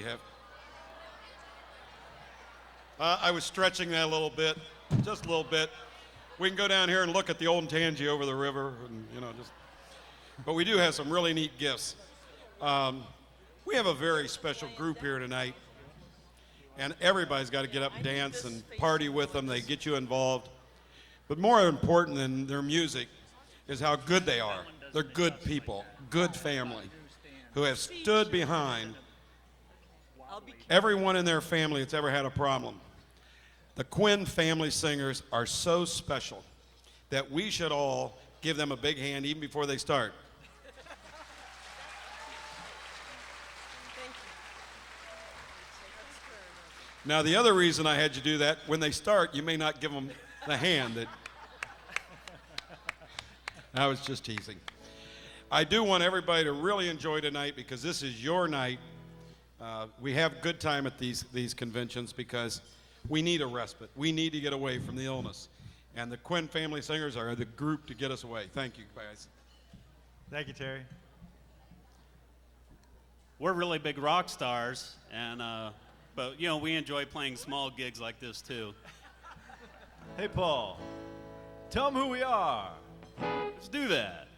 have. I was stretching that a little bit, just a little bit. We can go down here and look at the old Tangi over the river, and but we do have some really neat gifts. We have a very special group here tonight, and everybody's got to get up and dance and party with them. They get you involved. But more important than their music is how good they are. They're good people, good family, who have stood behind everyone in their family that's ever had a problem. The Quinn family singers are so special that we should all give them a big hand even before they start. Now, the other reason I had you do that, when they start, you may not give them the hand. I was just teasing. I do want everybody to really enjoy tonight because this is your night. We have good time at these conventions because we need a respite. We need to get away from the illness. And the Quinn Family Singers are the group to get us away. Thank you, guys. Thank you, Terry. We're really big rock stars, but we enjoy playing small gigs like this too. Hey, Paul, tell them who we are. Let's do that.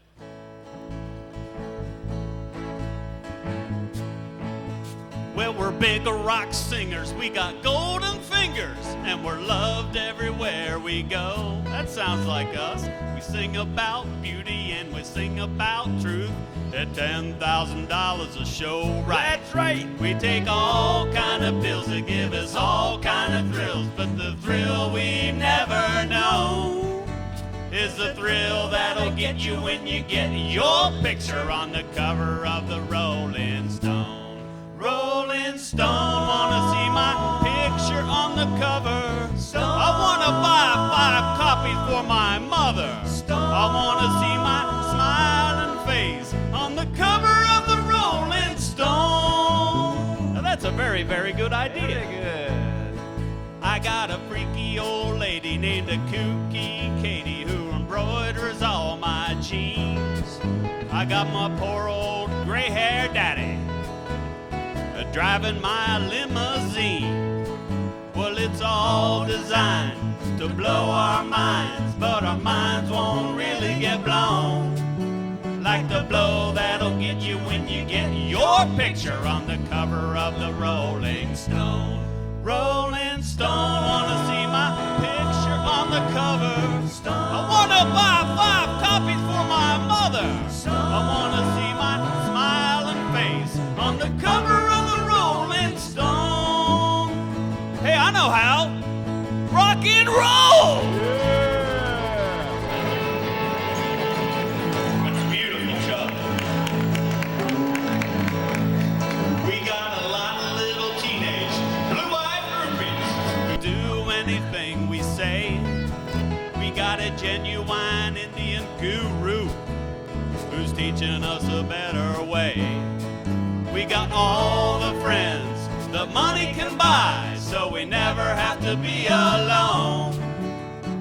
Well, we're big rock singers, we got golden fingers, and we're loved everywhere we go. That sounds like us. We sing about beauty and we sing about truth. At $10,000 a show, right? That's right. We take all kind of pills that give us all kind of thrills, but the thrill we've never known is the thrill that'll get you when you get your picture on the cover of the Rolling Stone. Rolling Stone, wanna see my picture on the cover. I wanna buy 5 copies for my mother. I wanna see my smiling face on the cover of the Rolling Stone. Now that's a very, very good idea. Very good. I got a freaky old lady named a Kooky Katie who embroiders all my jeans. I got my poor old gray-haired daddy driving my limousine. Well, it's all designed to blow our minds, but our minds won't really get blown like the blow that'll get you when you get your picture on the cover of the Rolling Stone. Rolling Stone, wanna see my picture on the cover. I wanna buy 5 copies for my mother. I wanna see my smiling face on the cover of the Rolling Stone. Hey, I know how. Rock and roll! That's a beautiful show. We got a lot of little teenage blue-eyed groupies who do anything we say. We got a genuine Indian guru who's teaching us a better way. We got all the friends that money can buy, so we never have to be alone.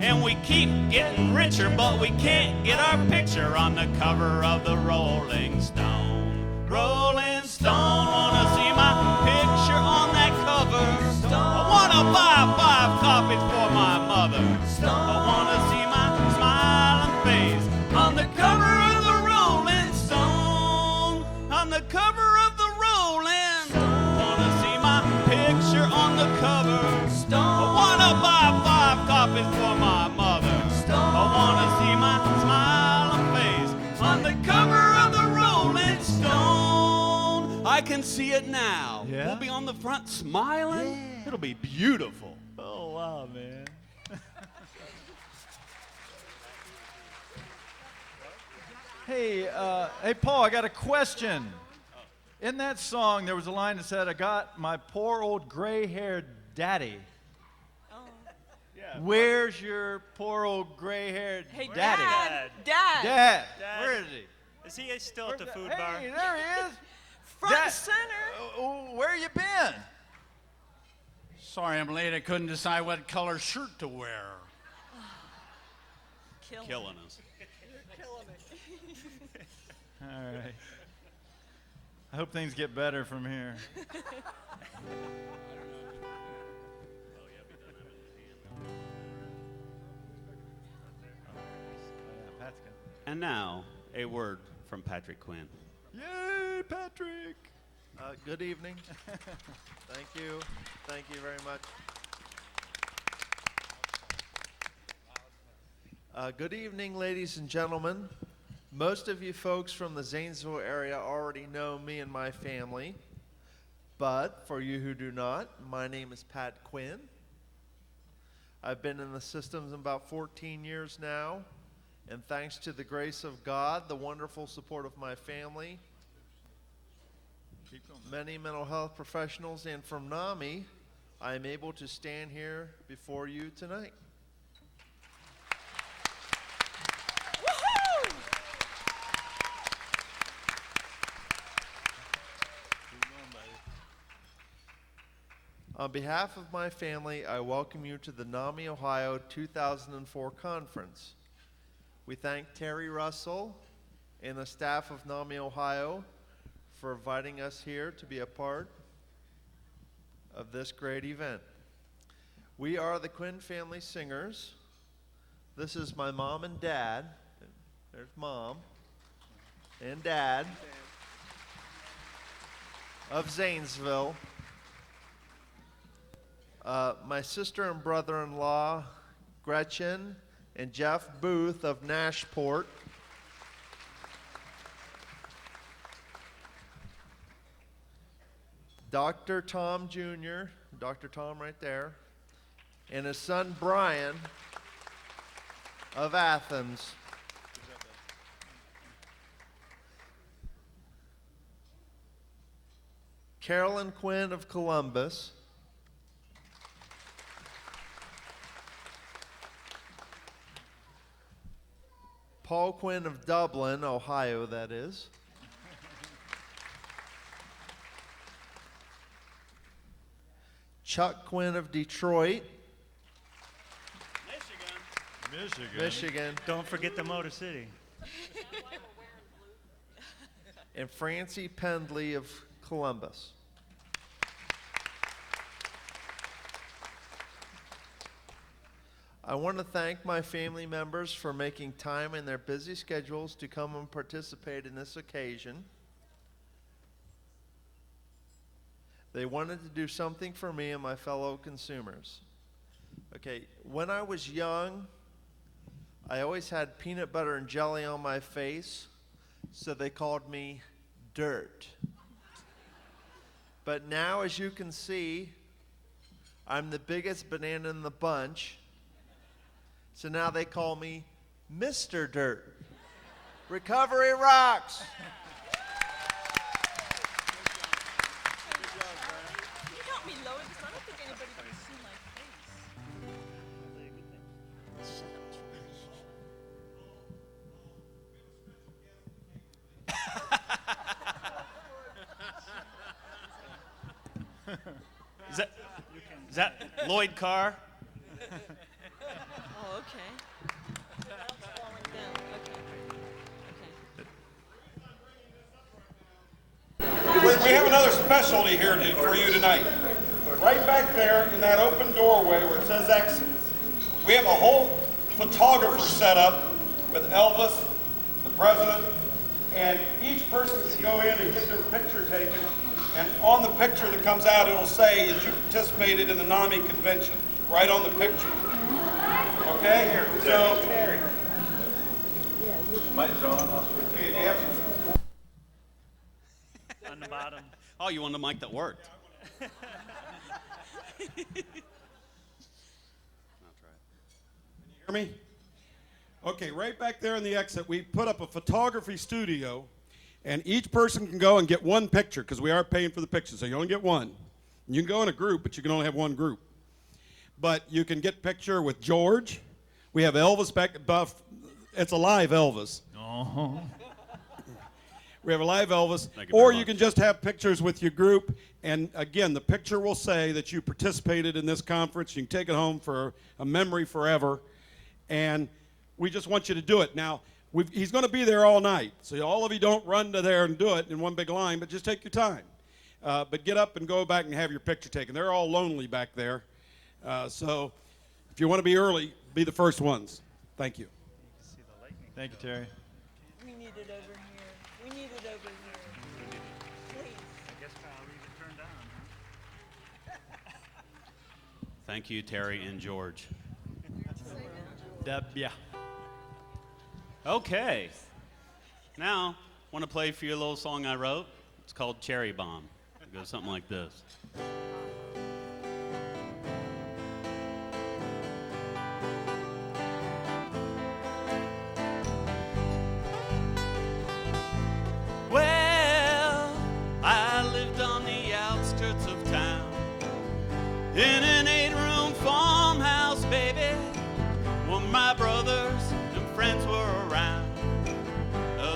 And we keep getting richer, but we can't get our picture on the cover of the Rolling Stone. Rolling Stone, wanna see my picture on that cover. I wanna buy 5 copies for my mother. I wanna see my smiling face on the cover of the Rolling Stone. On the cover of the Rolling Stone. Wanna see my picture on the cover. I wanna buy 5 copies for my mother. I wanna see my smiling face on the cover of the Rolling Stone. I can see it now. Yeah? We'll be on the front smiling. Yeah. It'll be beautiful. Oh, wow, man. Hey, Paul, I got a question. In that song, there was a line that said, I got my poor old gray-haired daddy. Yeah. Where's your poor old gray-haired Hey, daddy? Dad. Dad. Dad. Where is he? Is he still at the food Hey, bar? there he is. Front Dad. and center. Where you been? Sorry I'm late. I couldn't decide what color shirt to wear. Killing us. You're killing it. All right. I hope things get better from here. And now, a word from Patrick Quinn. Yay, Patrick! Good evening. Thank you. Thank you very much. Good evening, ladies and gentlemen. Most of you folks from the Zanesville area already know me and my family. But for you who do not, my name is Pat Quinn. I've been in the systems about 14 years now. And thanks to the grace of God, the wonderful support of my family, many mental health professionals, and from NAMI, I am able to stand here before you tonight. Woohoo! On behalf of my family, I welcome you to the NAMI Ohio 2004 conference. We thank Terry Russell and the staff of NAMI Ohio for inviting us here to be a part of this great event. We are the Quinn family singers. This is my mom and dad. There's mom and dad of Zanesville. My sister and brother-in-law, Gretchen and Jeff Booth of Nashport. Dr. Tom Jr., Dr. Tom right there, and his son Brian of Athens. Carolyn Quinn of Columbus. Paul Quinn of Dublin, Ohio, that is. Chuck Quinn of Detroit, Michigan. Don't forget the Motor City. And Francie Pendley of Columbus. I want to thank my family members for making time in their busy schedules to come and participate in this occasion. They wanted to do something for me and my fellow consumers. Okay, when I was young, I always had peanut butter and jelly on my face, so they called me Dirt. But now, as you can see, I'm the biggest banana in the bunch. So now they call me Mr. Dirt. Recovery rocks. You got me low because I don't think anybody can see my face. Shut up, Is that Lloyd Carr? Oh, okay. That's falling down. Okay. We have another specialty here for you tonight. Right back there in that open doorway where it says exits, we have a whole photographer set up with Elvis, the president, and each person can go in and get their picture taken. And on the picture that comes out, it'll say that you participated in the NAMI convention, right on the picture. Okay? So, On the bottom. Oh, you want the mic that worked. I'll try it. hear me? Okay, right back there in the exit, we put up a photography studio, and each person can go and get one picture because we are paying for the picture, so you only get one. You can go in a group, but you can only have one group. But you can get a picture with George. We have Elvis back above. It's a live Elvis. Uh-huh. We have a live Elvis. Thank you very Or you much. can just have pictures with your group. And again, the picture will say that you participated in this conference. You can take it home for a memory forever. And we just want you to do it. Now, He's going to be there all night. So all of you don't run to there and do it in one big line, but just take your time. But get up and go back and have your picture taken. They're all lonely back there. So if you want to be early, be the first ones. Thank you. Thank you, Terry. We need it over here. We need it over here. Please. I guess I'll leave it turned down, huh? Thank you, Terry and George. Yeah. Okay. Now, want to play for you a little song I wrote? It's called Cherry Bomb. It goes something like this. Well, I lived on the outskirts of town in an 8-room farmhouse, baby, when my brothers and friends were around.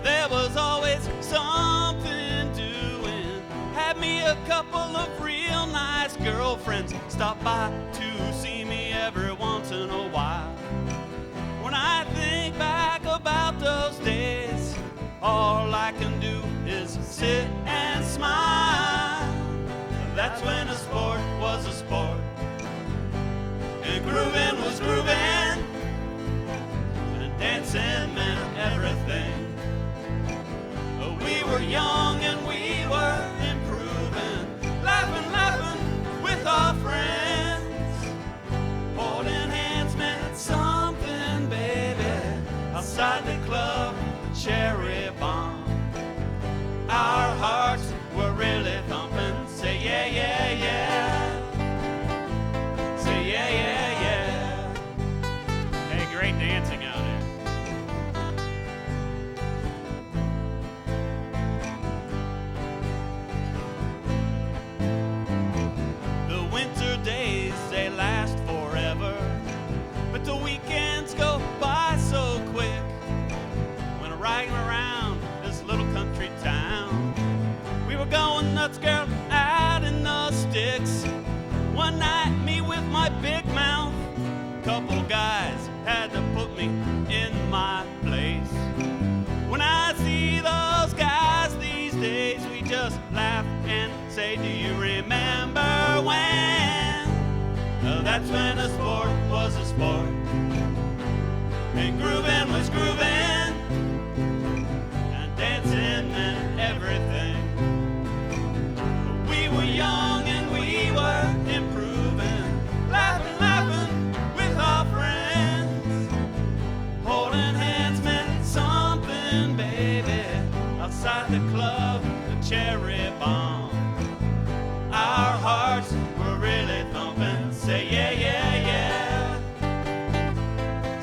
There was always something doing. Had me a couple of real nice girlfriends stop by to see me every once in a while. When I think back about those days, all I can do is sit and smile. That's when a sport was a sport, and grooving was grooving, and dancing meant everything. We were young and we were improving, laughing, laughing with our friends. Holding hands meant something, baby. Outside the club, the Cherry Bomb. Our hearts were really thumping. Say yeah, yeah, yeah. Say yeah, yeah, yeah. Hey, great dancing out there. Days, they last forever, but the weekends go by so quick. When I'm riding around this little country town, we were going nuts, girl, out in the sticks. One night, me with my big mouth, couple guys had to put me in my place. When I see those guys these days, we just laugh and say, do you remember when? That's when a sport was a sport, and grooving was grooving, and dancing meant everything. We were young and we were improving, laughing, laughing with our friends. Holding hands meant something, baby. Outside the club, the Cherry Bomb. Our hearts were really thumping. Say yeah, yeah, yeah.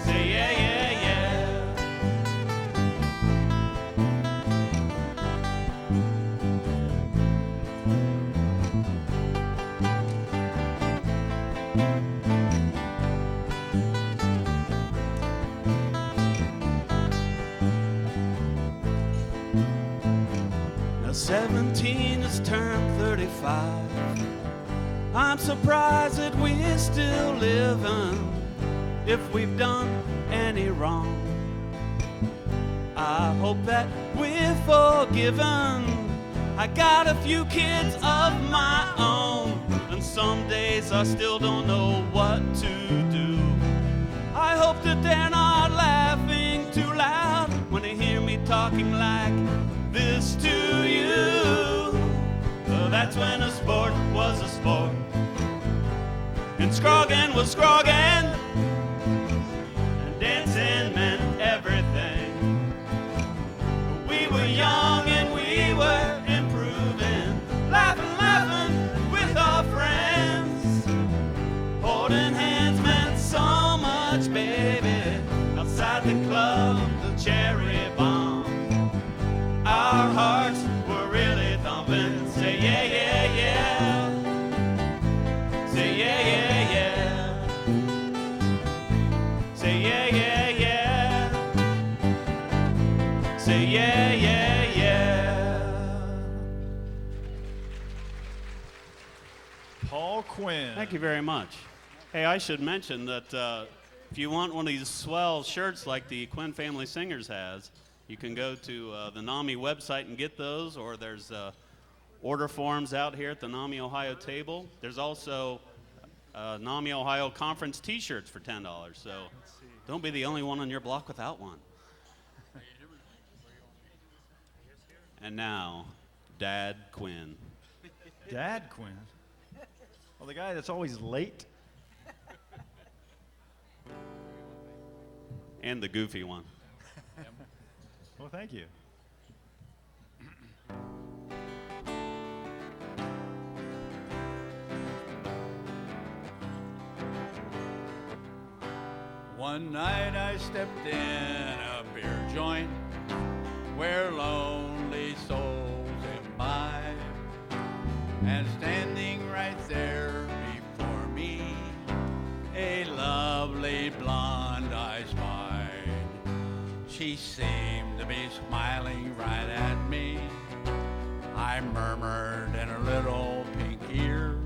Say yeah, yeah, yeah. Now 17 has turned 35. I'm surprised that we're still living. If we've done any wrong, I hope that we're forgiven. I got a few kids of my own, and some days I still don't know what to do. I hope that they're not laughing too loud when they hear me talking like this to you. That's when a sport was a sport, and Scroggin was Scroggin, and dancing meant everything. We were young and we were improving, laughing, laughing with our friends. Holding hands meant so much, baby. Outside the club, the Cherry Bomb. Our hearts were really thumping. Say yeah, yeah, yeah. Say yeah, yeah, yeah. Say yeah, yeah, yeah. Say yeah, yeah, yeah. Paul Quinn. Thank you very much. Hey, I should mention that If you want one of these swell shirts like the Quinn Family Singers has, you can go to the NAMI website and get those, or there's order forms out here at the NAMI Ohio table. There's also NAMI Ohio Conference t-shirts for $10, so don't be the only one on your block without one. And now, Dad Quinn. Dad Quinn. Well, the guy that's always late. And the goofy one. Well, thank you. One night I stepped in a beer joint where lonely souls imbibe, and standing right there before me, a lovely blonde I spied. She seemed to be smiling right at me. I murmured in her little pink ear,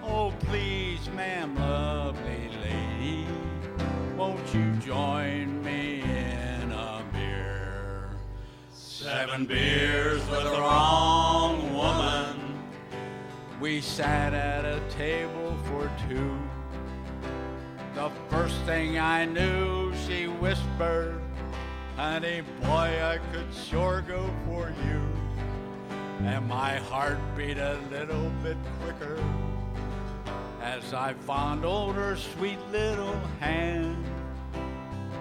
"Oh, please, ma'am, lovely lady, won't you join me in a beer?" 7 beers with the wrong woman. We sat at a table for 2. The first thing I knew, she whispered, "Honey boy, I could sure go for you." And my heart beat a little bit quicker as I fondled her sweet little hand.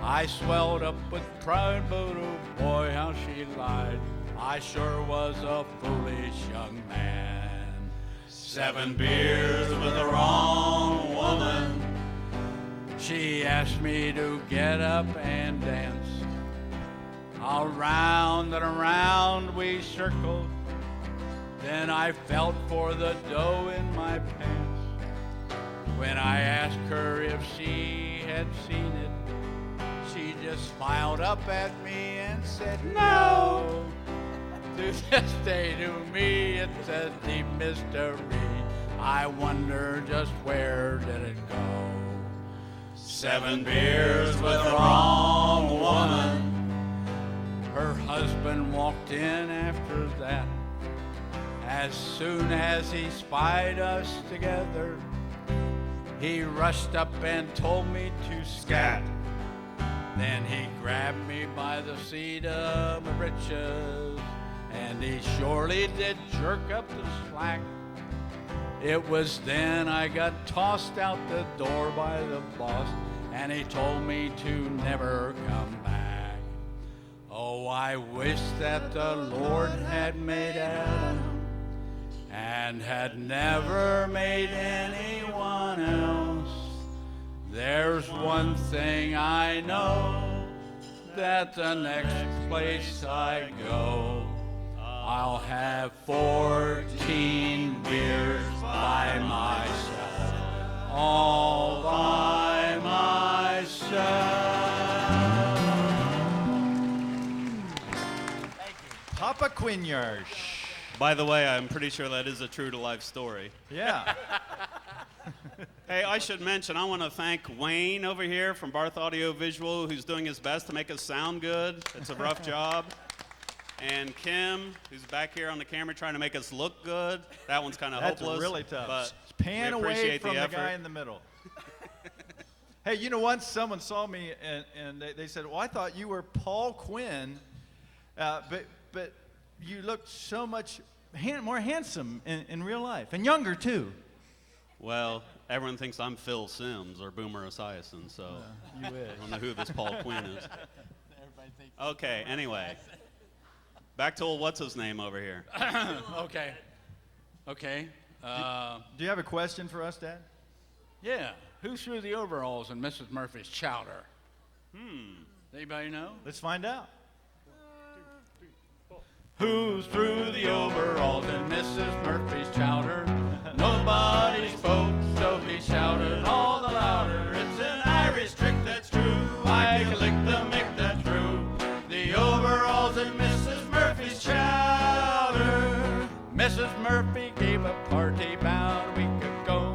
I swelled up with pride, but oh boy, how she lied. I sure was a foolish young man. 7 beers with the wrong woman. She asked me to get up and dance. Around and around we circled. Then I felt for the dough in my pants. When I asked her if she had seen it, she just smiled up at me and said, "No." To this day to me it's a deep mystery. I wonder just where did it go. 7 beers with the wrong woman. Her husband walked in after that. As soon as he spied us together, he rushed up and told me to scat. Then he grabbed me by the seat of my britches, and he surely did jerk up the slack. It was then I got tossed out the door by the boss, and he told me to never come back. Oh, I wish that the Lord had made Adam and had never made anyone else. There's one thing I know, that the next place I go, I'll have 14 beers by myself, all by myself. Papa Quinyarsh. By the way, I'm pretty sure that is a true-to-life story. Yeah. Hey, I should mention, I want to thank Wayne over here from Barth Audio Visual, who's doing his best to make us sound good. It's a rough job. And Kim, who's back here on the camera trying to make us look good. That one's kind of That's hopeless. really tough. But Pan we away appreciate from the effort. guy in the middle. Hey, you know, once someone saw me and they said, "Well, I thought you were Paul Quinn, but you look so much more handsome in real life, and younger too." Well, everyone thinks I'm Phil Simms or Boomer Esiason, so You wish. I don't know who this Paul Quinn is. Okay, anyway. Back to old what's-his-name over here. Okay. Do you have a question for us, Dad? Yeah. Who threw the overalls in Mrs. Murphy's chowder? Anybody know? Let's find out. Who threw the overalls in Mrs. Murphy's chowder? Nobody spoke, so he shouted all the louder. It's an Irish trick that's true. I can lick the mick that threw the overalls in Mrs. Murphy's chowder. Mrs. Murphy gave a party about a week ago.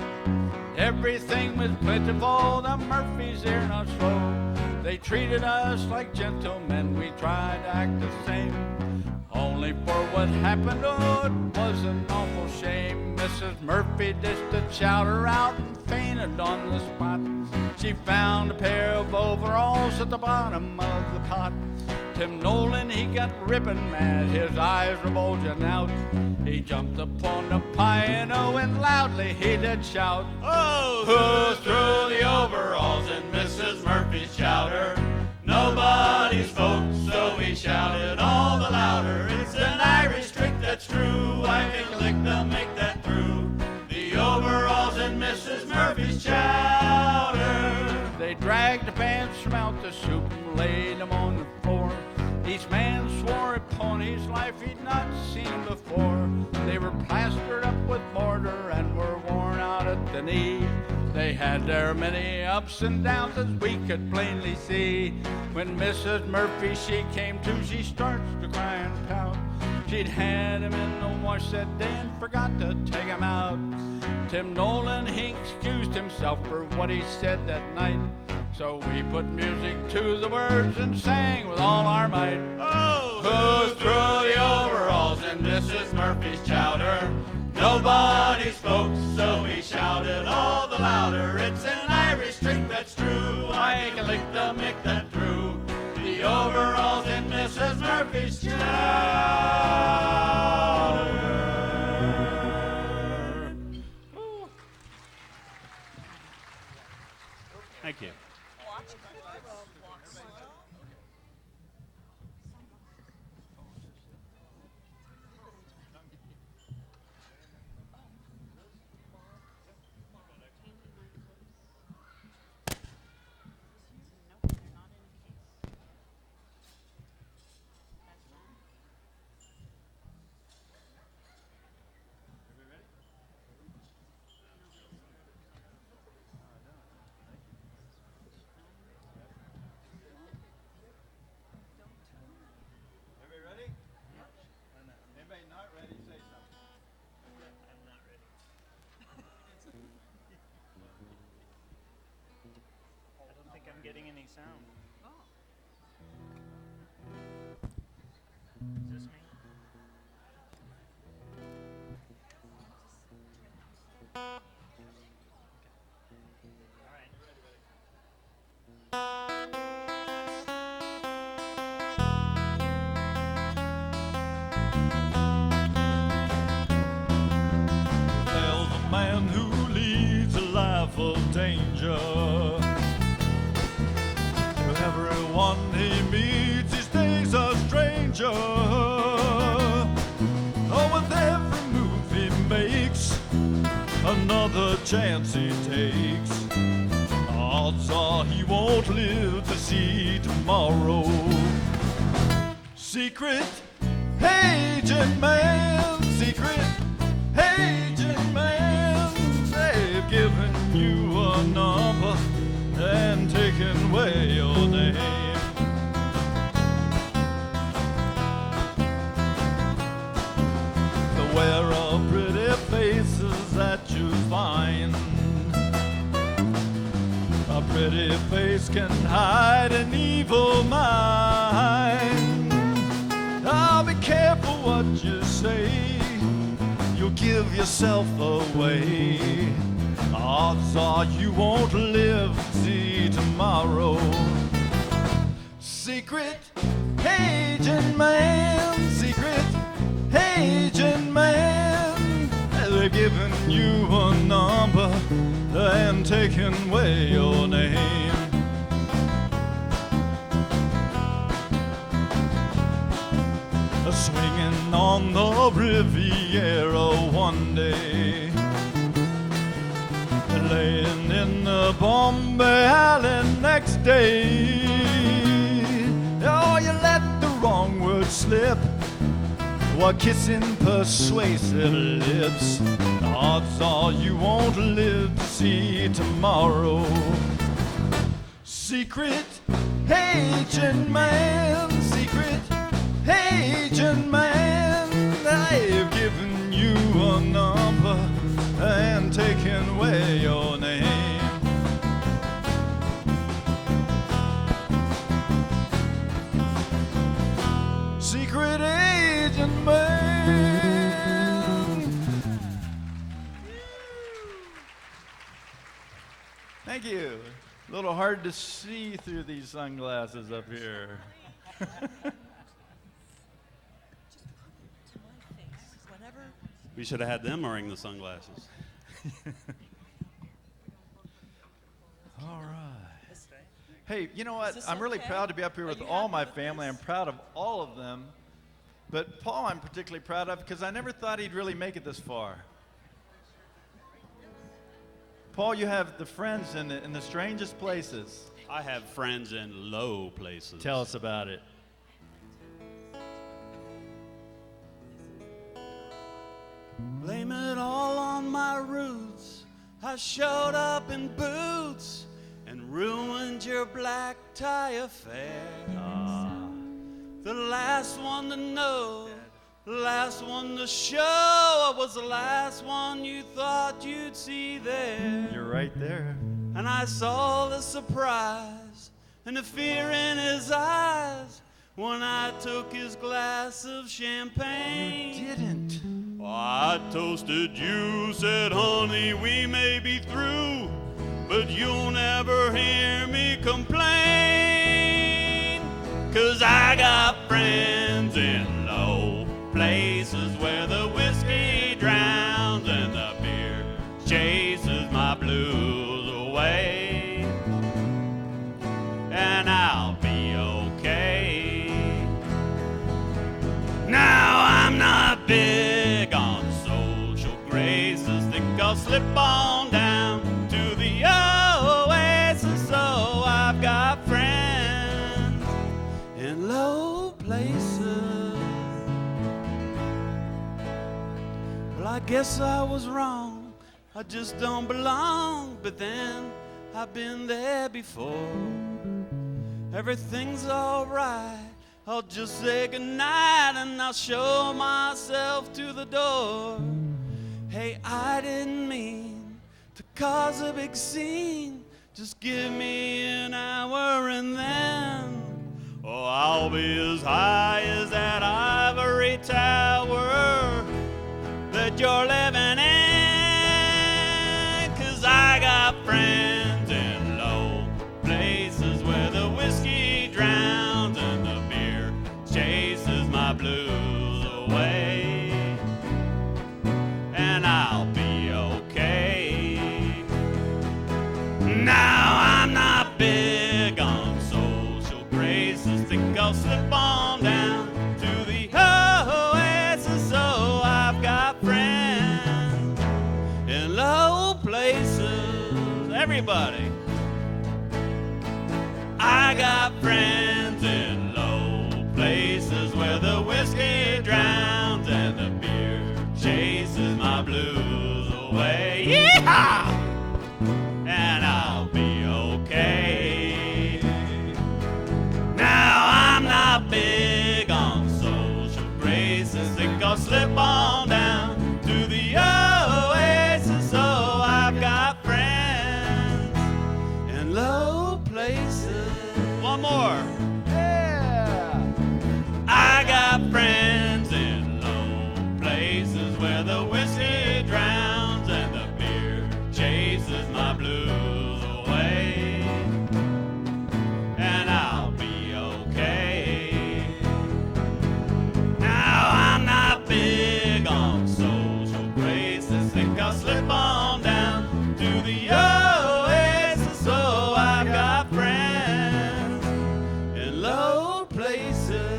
everything was plentiful. The Murphys, they're not slow. They treated us like gentlemen, we tried to act the same. Only for what happened, oh, it was an awful shame. Mrs. Murphy dished the chowder out and fainted on the spot. She found a pair of overalls at the bottom of the pot. Tim Nolan, he got rippin' mad, his eyes were bulging out. He jumped upon the piano and loudly he did shout, Oh, who threw the overalls in Mrs. Murphy's chowder? Nobody's folks, so we shouted all the louder. It's an Irish trick that's true. I can lick them, make that through. The overalls in Mrs. Murphy's chowder. They dragged the pants from out the soup and laid them on the floor. Each man swore upon his life he'd not seen before. They were plastered up with mortar and were worn out at the knee. They had their many ups and downs as we could plainly see. When Mrs. Murphy, she came to, she starts to cry and pout. She'd had him in the wash that day and forgot to take him out. Tim Nolan, he excused himself for what he said that night. So we put music to the words and sang with all our might. Oh, who threw the overalls in Mrs. Murphy's chowder? Nobody spoke, so we shouted all the louder. It's an Irish trick that's true. I can lick the mick that through. The overalls in Mrs. Murphy's chowder. Ooh. Thank you. Everybody ready? Anybody not ready, say something. I'm not ready. I don't think I'm getting any sound. Is this me? All right. There's a man who leads a life of danger. To everyone he meets, he stays a stranger. Oh, with every move he makes, another chance he takes. Odds are he won't live to see tomorrow. Secret agent man, secret agent man, they've given you a number and taken away your name. The wearer of pretty faces that you find. A pretty face can hide an evil mind. Oh, be careful what you say, you'll give yourself away. Odds are you won't live to see tomorrow. Secret agent man, secret agent man, they've given you a number and taken away your name. Swinging on the Riviera one day, laying in the Bombay Alley next day. Oh, you let the wrong word slip while kissing persuasive lips. Odds are you won't live to see tomorrow. Secret agent man, secret agent man, they've given you a number and taken away your name. Thank you. A little hard to see through these sunglasses up here. To my face, whatever. We should have had them wearing the sunglasses. All right. Hey, you know what? this I'm really okay? proud to be up here Are with you all happy my with family. this? I'm proud of all of them. But Paul, I'm particularly proud of because I never thought he'd really make it this far. Paul, you have the friends in the strangest places. I have friends in low places. Tell us about it. Blame it all on my roots. I showed up in boots and ruined your black tie affair. The last one to know, the last one to show. I was the last one you thought you'd see there. You're right there. And I saw the surprise and the fear in his eyes when I took his glass of champagne. You didn't. Oh, I toasted you, said, honey, we may be through, but you'll never hear me complain. 'Cause I got friends in low places where the whiskey drowns and the beer chases my blues away. And I'll be okay. Now I'm not big on social graces. Think I'll slip on down to the oasis. So I've got friends in low places. Well, I guess I was wrong. I just don't belong. But then I've been there before. Everything's alright. I'll just say goodnight and I'll show myself to the door. Hey, I didn't mean to cause a big scene. Just give me an hour and then, oh, I'll be as high as that ivory tower that you're living in. 'Cause I got friends in low places where the whiskey drowns and the beer chases my blues away. And I'll be okay. Now I'm not big on social graces. Think I'll slip on down to the oasis. So I've got friends in low places. Everybody. I got friends in low places where the whiskey drowns and the beer chases my blues away. Yeehaw! And I'll be okay. Now I'm not big on social graces. Think I'll slip on down to the oasis. So I've got friends in low places. One more. Yeah. I got friends in low places where the whiskey drowns and the beer chases my blues away. And I'll be okay. Now I'm not big on social graces. Think I'll slip on down to the oasis. So I've got friends in low places.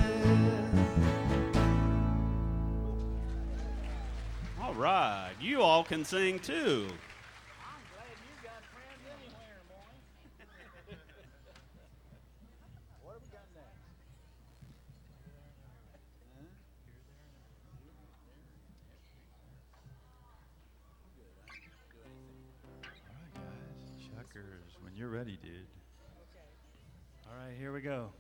All right, you all can sing too. I'm glad you got friends anywhere, boy. What have we got next? All right, guys. Chuckers, when you're ready, dude. All right, here we go.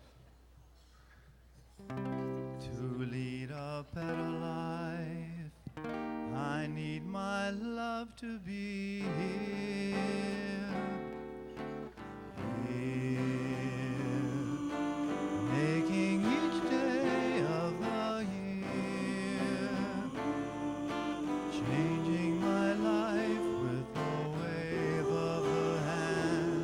To lead a better life, I need my love to be here. Here, making each day of the year, changing my life with a wave of the hand.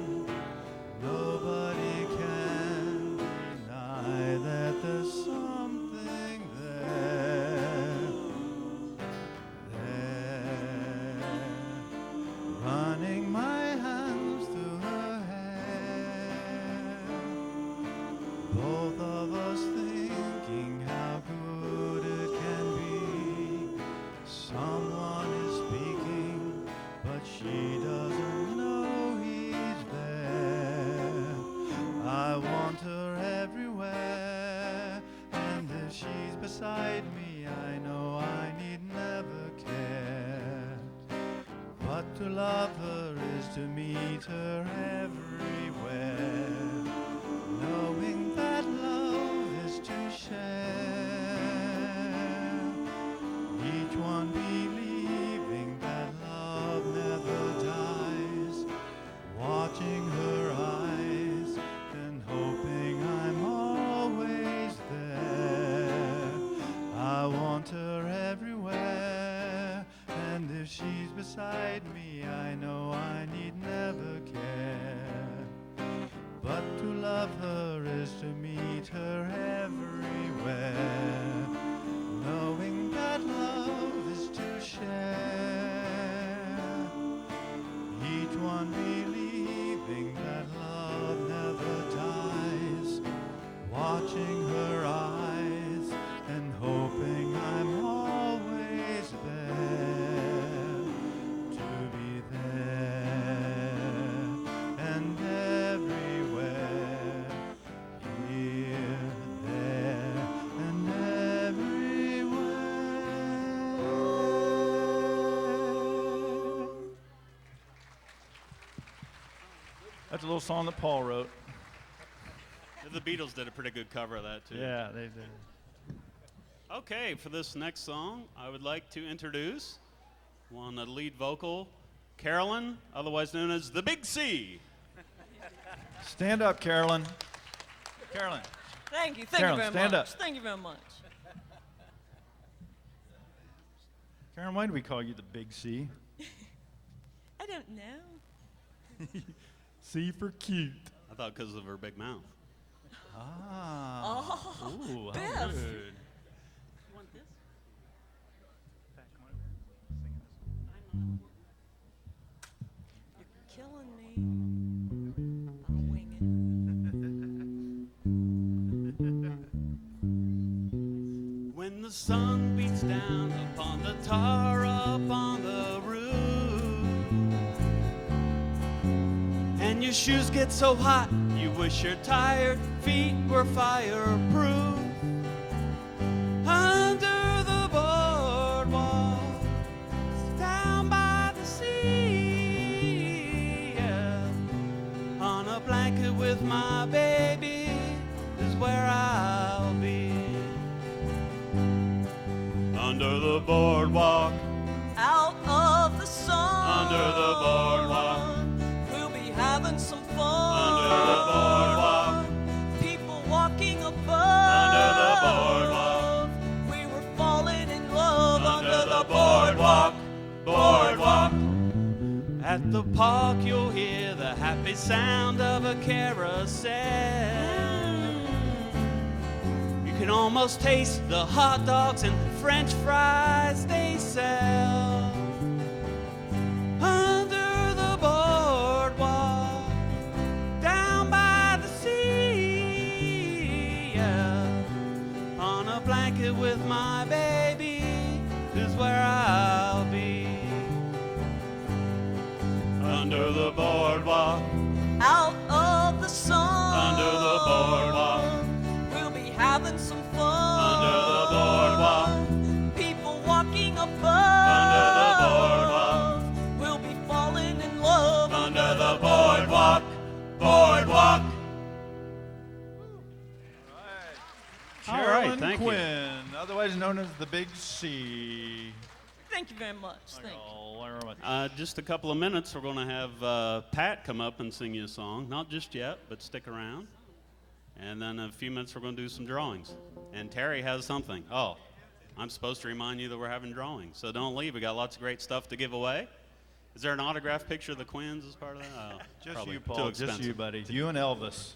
Someone is speaking, but she doesn't know he's there. I want her everywhere, and if she's beside me, I know I need never care. But to love her is to meet her everywhere, knowing that love is to share. Each one believing that love never dies, watching her eyes and hoping I'm always there. I want her everywhere, and if she's beside me, I know I need never care. But to love her is to meet her everywhere, knowing that love is to share. Each one believing that love never dies, watching her eyes and hoping I'm always there, to be there and everywhere, here, there, and everywhere. That's a little song that Paul wrote. The Beatles did a pretty good cover of that, too. Yeah, they did. Okay, for this next song, I would like to introduce one of the lead vocal, Carolyn, otherwise known as the Big C. Stand up, Carolyn. Carolyn. Thank you Carolyn, very stand much. up. Thank you very much. Carolyn, why do we call you the Big C? I don't know. C for cute. I thought because of her big mouth. Ah. Oh, Ooh, how Biff. good. You want this? Pat, come on over here. Singing this one. You're killing me. I'll wing it. When the sun beats down upon the tar up on the roof, and your shoes get so hot, you wish your tired feet were fireproof. Under the boardwalk, down by the sea, yeah. On a blanket with my baby is where I'll be. Under the boardwalk, Out of the sun. under the boardwalk, We'll be having some fun. under the boardwalk, People walking above. under the boardwalk, We were falling in love under the boardwalk, boardwalk. At the park you'll hear the happy sound of a carousel. You can almost taste the hot dogs and French fries they sell. Under the boardwalk, down by the sea, yeah. On a blanket with my baby is where I'll be. Under the boardwalk, Out of the sun. under the boardwalk, We'll be having some fun. under the boardwalk, People walking above. under the boardwalk, We'll be falling in love. under the boardwalk, boardwalk. All right, Carolyn thank you. Quinn, otherwise known as the Big C. Thank you very much. Thank you. Just a couple of minutes, we're going to have Pat come up and sing you a song. Not just yet, but stick around. And then in a few minutes, we're going to do some drawings. And Terry has something. Oh, I'm supposed to remind you that we're having drawings. So don't leave. We got lots of great stuff to give away. Is there an autographed picture of the Quinns as part of that? Oh, Just probably you, too Paul. Just expensive. you, buddy. You and Elvis.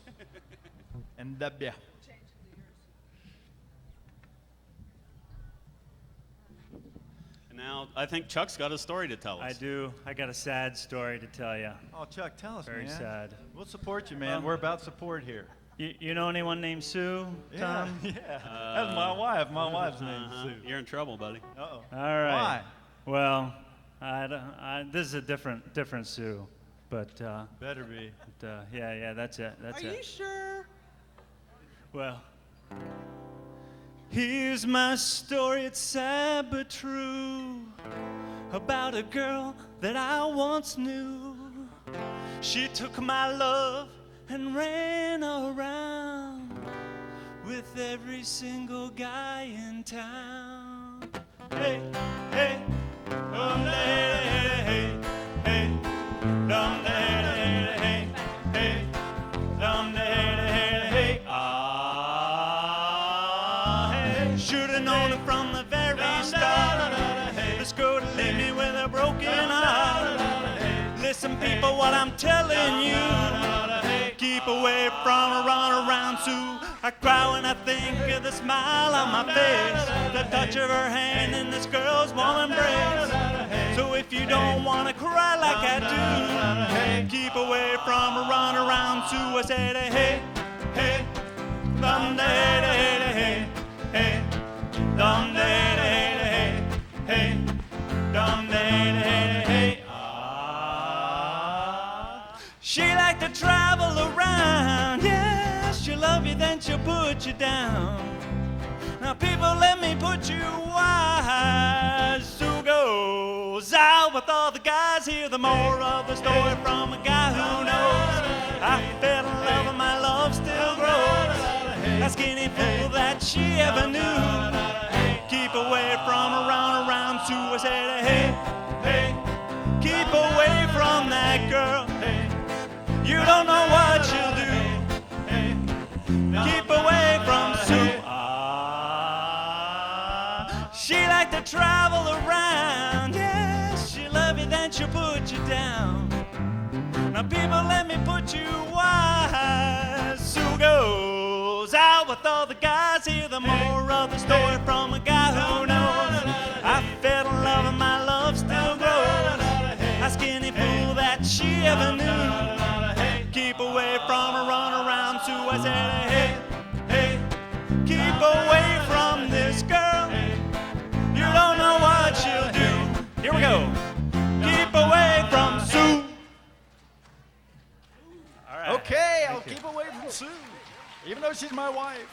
And W. And now I think Chuck's got a story to tell us. I do. I got a sad story to tell you. Oh, Chuck, tell us, Very man. sad. We'll support you, man. Well- We're about support here. You know anyone named Sue, Tom? Yeah. That's my wife. My wife's name is Uh-huh. Sue. You're in trouble, buddy. Uh-oh. All right. Why? Well, this is a different Sue, but Better be. yeah, that's it. That's Are it. you sure? Well, here's my story. It's sad but true about a girl that I once knew. She took my love and ran around with every single guy in town. Hey, hey, hey, hey, hey, hey, hey, hey. Should've known it from the very start. This girl to leave me with a broken heart. Listen, people, what I'm telling you. Keep away from a runaround Sue. I cry when I think of the smile on my face, the touch of her hand in this girl's warm embrace. So if you don't wanna cry like I do, keep away from a runaround Sue. I said, hey, hey, dum day, hey, hey, dum day, hey, hey, dum day, hey. She liked to travel around, yeah. She'll love you, then she'll put you down. Now, people, let me put you wise. Sue goes out with all the guys. Hear the more of the story from a guy who knows. I fell in love and my love still grows. A skinny fool that she ever knew. Keep away from a runaround Sue. I said, hey, hey, keep away from that girl. You don't know what she'll do. Keep away from Sue. She liked to travel around. Yes, she'll love you, then she'll put you down. Now, people, let me put you wise. Sue goes out with all the guys. Hear the more of the story from a guy who knows. I fell in love and my love still grows. A skinny fool that she ever knew. Keep away from a runaround Sue. I said, hey, hey, keep away from this girl. You don't know what she'll do. Here we go. Keep away from Sue. All right. Okay, I'll keep away from Sue, even though she's my wife.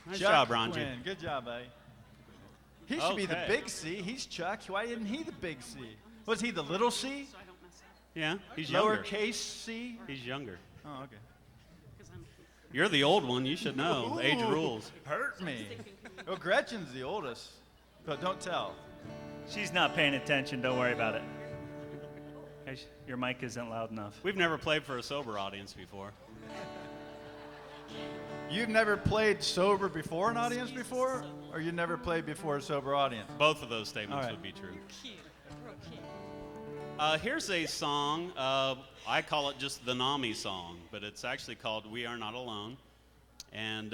Nice Chuck job, Ronji. Quinn. Good job, buddy. He should be the Okay. big C. He's Chuck. Why isn't he the big C? Was he the little C? Yeah, he's younger. Lowercase C? He's younger. Oh, okay. You're the old one. You should know. Age Ooh, rules. Hurt me. Well, Gretchen's the oldest, but don't tell. She's not paying attention. Don't worry about it. Hey, your mic isn't loud enough. We've never played for a sober audience before. You've never played sober before an audience before, or you never played before a sober audience? Both of those statements All right. would be true. Cute. Real cute. Here's a song. I call it just the NAMI song, but it's actually called We Are Not Alone. And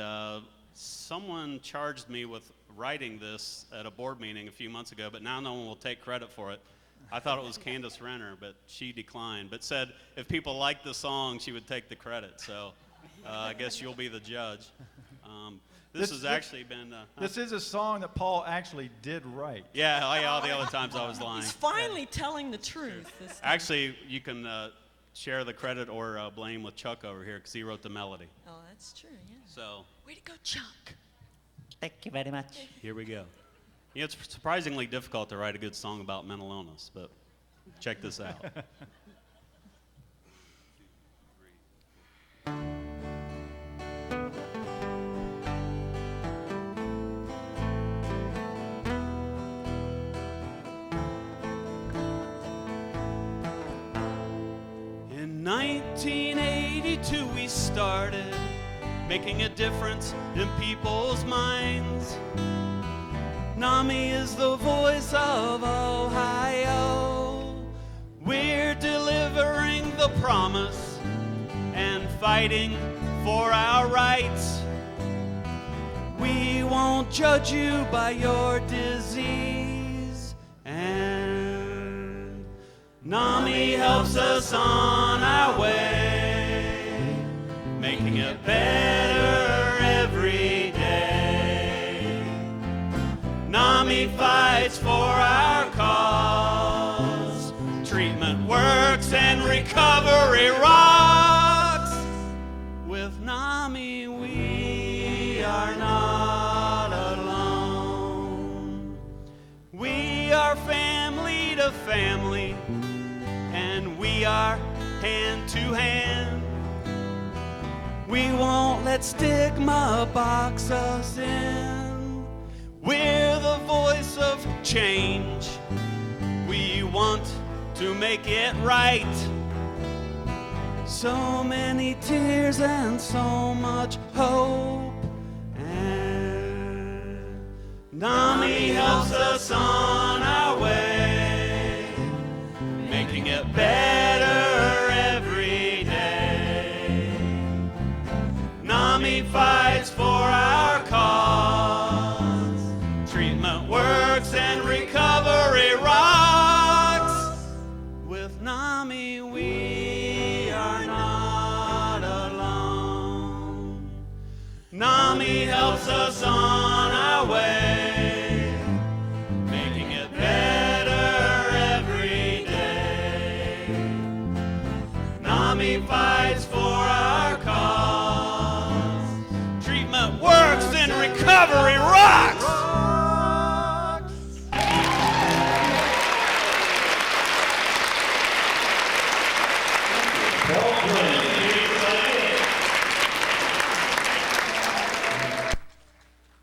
someone charged me with writing this at a board meeting a few months ago, but now no one will take credit for it. I thought it was Candace Renner, but she declined, but said if people liked the song, she would take the credit. So I guess you'll be the judge. This has actually been... This is a song that Paul actually did write. yeah, all the other times I was lying. He's finally telling the truth this time. Actually, you can share the credit or blame with Chuck over here because he wrote the melody. Oh, that's true, yeah. So Way to go, Chuck. Thank you very much. here we go. You know, it's surprisingly difficult to write a good song about mental illness, but check this out. In 1982 we started making a difference in people's minds. NAMI is the voice of Ohio. We're delivering the promise and fighting for our rights. We won't judge you by your disease, and NAMI helps us on our way, making it better every day. NAMI fights for our cause. Treatment works and recovery rocks. With NAMI we are not alone. We are family to family, and we are hand to hand. We won't let stigma box us in. We're the voice of change. We want to make it right. So many tears and so much hope. And NAMI helps us on our way, making it better every day. NAMI fights for our cause. Treatment works and recovery rocks. With NAMI we are not alone. NAMI helps us on our way, making it better every day. NAMI fights for our cause. Treatment works and recovery rocks.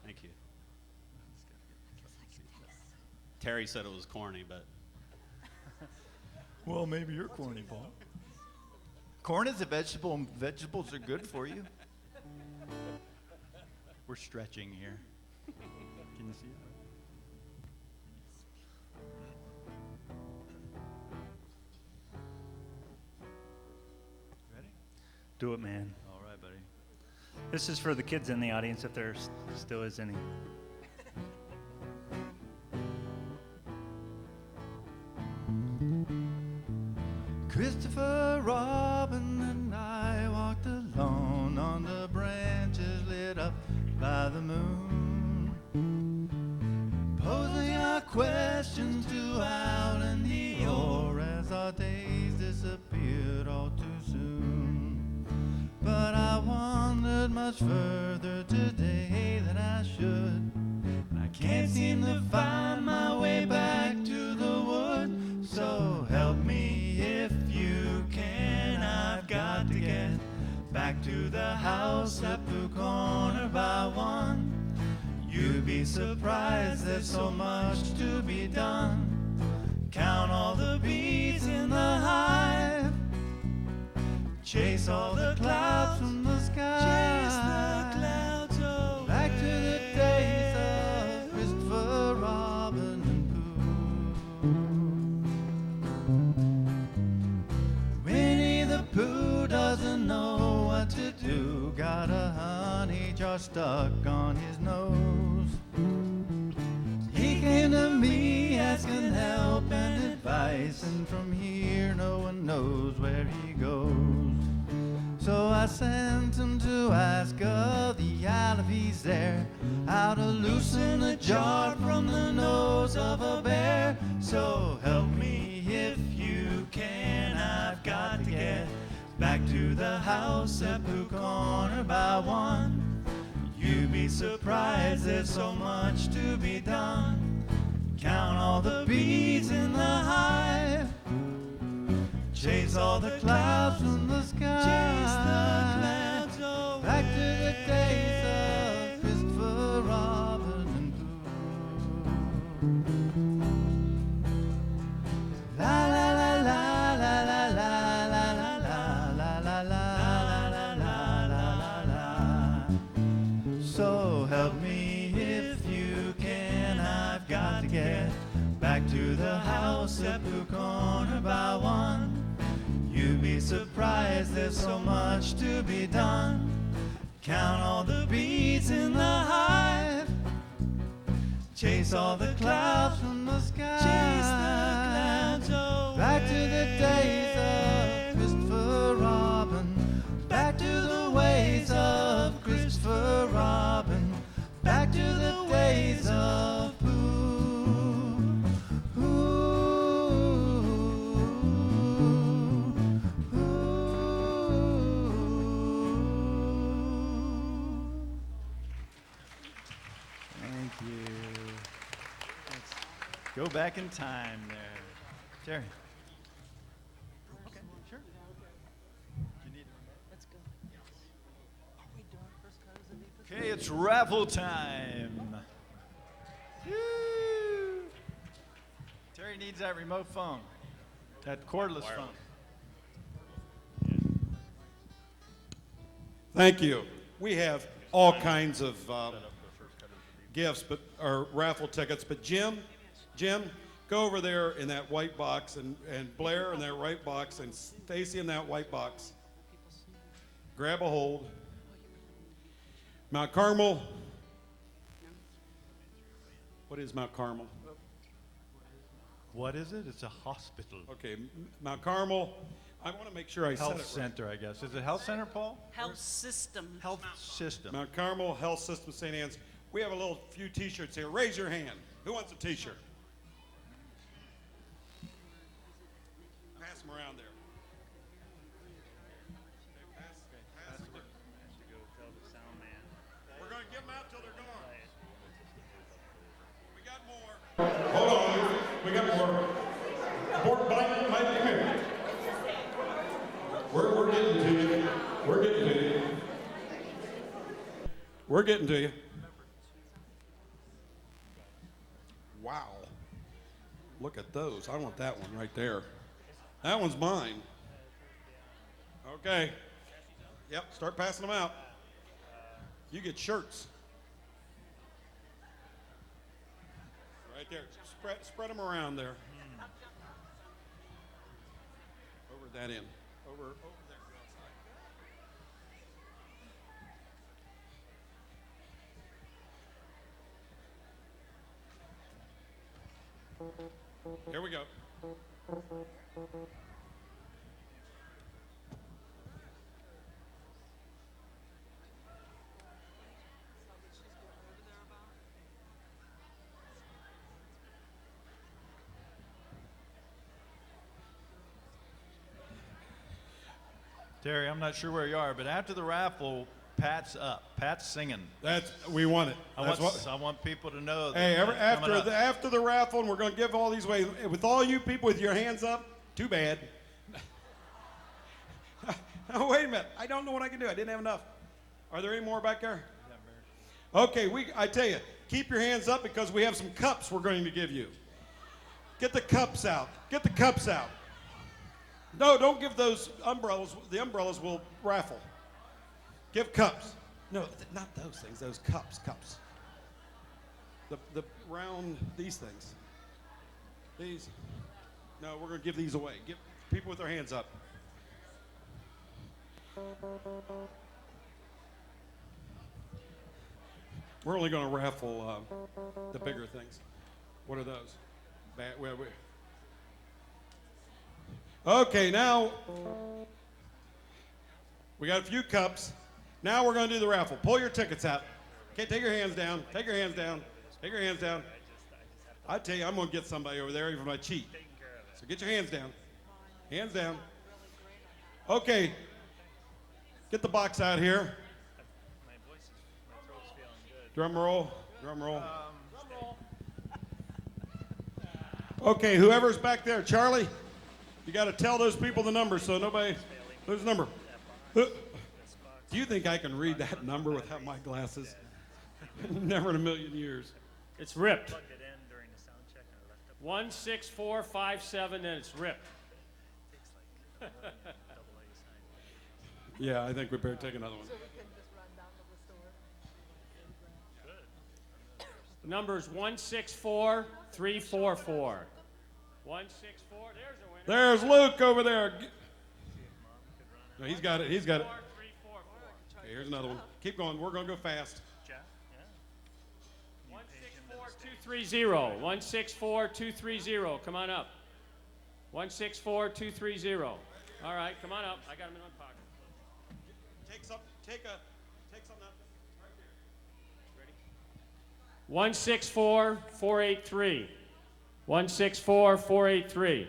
Thank you. Terry said it was corny, but Well, maybe you're corny, Paul. Corn is a vegetable, and vegetables are good for you. We're stretching here. Can you see it? Ready? Do it, man. All right, buddy. This is for the kids in the audience, if there still is any. Christopher Robin and I walked alone on the branches lit up by the moon, posing our questions to Al and Eeyore as our days disappeared all too soon. But I wandered much further today than I should. I can't seem to find my way back to the wood. So help me if you can. I've got to get back to the house at Blue Corner by 1. You'd be surprised, there's so much to be done. Count all the bees in the hive. Chase all the clouds from the sky. Chase the clouds away. Back to the days of Christopher Robin and Pooh. Winnie the Pooh doesn't know what to do. Got a honey jar stuck on his nose. He came to me asking help and advice, and from here no one knows where he goes. So I sent him to ask of the owl if he's there, how to loosen the jar from the nose of a bear. So help me if you can. I've got to get back to the house at Blue Corner by 1. You'd be surprised, there's so much to be done. Count all the bees in the hive. Chase all the clouds from the sky. Chase the clouds away. Back to the days of Christopher Robin and Pooh. La la la la la la la la la la la la la la la la. So help me if you can. I've got to get back to the house at Blue Corner by 1. You'd be surprised, there's so much to be done. Count all the bees in the hive. Chase all the clouds from the sky. Chase the clouds away. Back to the days of Christopher Robin. Back to the ways of Christopher Robin. Back to the days of Pooh. Go back in time there. Terry. Okay, sure. Do you need Let's go. Are we doing first cousins? Okay, it's raffle time. Woo. Terry needs that remote phone, that cordless phone. Thank you. We have all kinds of gifts, or raffle tickets. But Jim, go over there in that white box, and Blair in that white box, and Stacy in that white box. Grab a hold. Mount Carmel. What is Mount Carmel? What is it? It's a hospital. Okay, Mount Carmel. I want to make sure I said it Health right. center, I guess. Is it health center, Paul? Health system. Health system. Mount Carmel Health System St. Anne's. We have a few T-shirts here. Raise your hand. Who wants a T-shirt? Pass them around there. Pass them. We're going to give them out till they're gone. We got more. Hold on. We got more. Mike, come here. We're getting to you. We're getting to you. We're getting to you. Wow. Look at those. I want that one right there. That one's mine. Okay. Yep, start passing them out. You get shirts. Right there. Spread them around there. Over that end. Over there. Here we go. Terry, I'm not sure where you are, but after the raffle, Pat's up. Pat's singing. We want it. I want people to know that. Hey, that's coming up. after the raffle, and we're going to give all these away. With all you people with your hands up, too bad. Oh, wait a minute. I don't know what I can do. I didn't have enough. Are there any more back there? Okay, I tell you, keep your hands up because we have some cups we're going to give you. Get the cups out. Get the cups out. No, don't give those umbrellas. The umbrellas will raffle. Give cups. No, not those things. Those cups. The round, these things. These. No, we're going to give these away. Give people with their hands up. We're only going to raffle the bigger things. What are those? Okay, now we got a few cups. Now we're going to do the raffle. Pull your tickets out. Okay, take your hands down. Take your hands down. Take your hands down. I tell you, I'm going to get somebody over there even if I cheat. So get your hands down. Hands down. Okay. Get the box out here. Drum roll. Drum roll. Okay, whoever's back there, Charlie, you got to tell those people the number so nobody. Who's the number? Do you think I can read that number without my glasses? Never in a million years. It's ripped. 16457, and it's ripped. Yeah, I think we better take another one. The number is 164344. 164. There's a winner. There's Luke over there. No, he's got it. He's got it. 4344. Okay, here's another one. Keep going. We're going to go fast. 164230. 164230. Come on up. 164230. All right, come on up. I got him in my pocket. Take something up. Right there. Ready? 164483. 164483.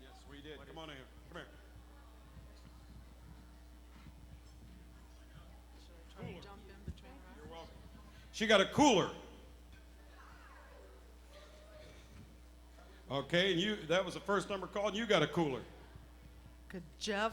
Yes, we did. Come on in here. Come here. You're welcome. She got a cooler. Okay, and that was the first number called, and you got a cooler. Could Jeff